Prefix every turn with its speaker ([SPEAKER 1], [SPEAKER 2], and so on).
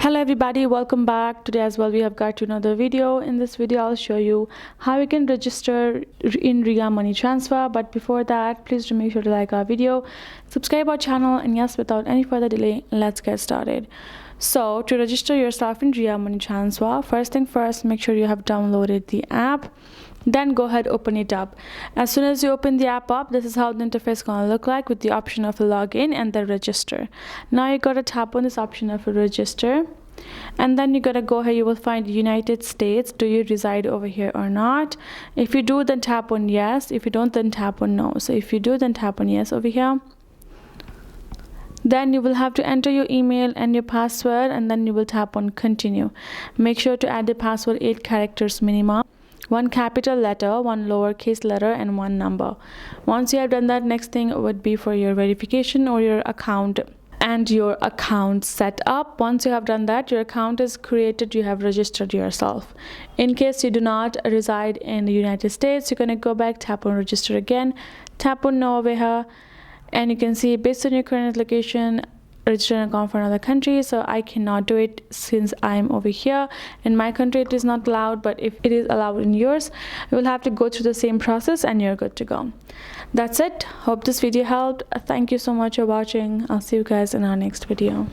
[SPEAKER 1] Hello everybody, welcome back. Today as well we have got to another video. In this video I'll show you how you can register in Ria Money Transfer, but before that please do make sure to like our video, subscribe our channel, and yes, without any further delay, let's get started. So to register yourself in Ria Money Transfer, first thing first, make sure you have downloaded the app. Then go ahead, open it up. As soon as you open the app up, this is how the interface is gonna look like, with the option of login and then register. Now you gotta tap on this option of register, and then you gotta go ahead. You will find United States. Do you reside over here or not? If you do, then tap on yes. If you don't, then tap on no. So if you do, then tap on yes over here. Then you will have to enter your email and your password, and then you will tap on continue. Make sure to add the password 8 characters minimum, 1 capital letter, 1 lowercase letter, and 1 number. Once you have done that, next thing would be for your verification or your account and your account set up. Once you have done that, your account is created, you have registered yourself. In case you do not reside in the United States, you're going to go back, tap on register again, tap on no over here, and you can see based on your current location, register an account for another country. So I cannot do it since I'm over here. In my country it is not allowed, but if it is allowed in yours, you will have to go through the same process and you're good to go. That's it. Hope this video helped. Thank you so much for watching. I'll see you guys in our next video.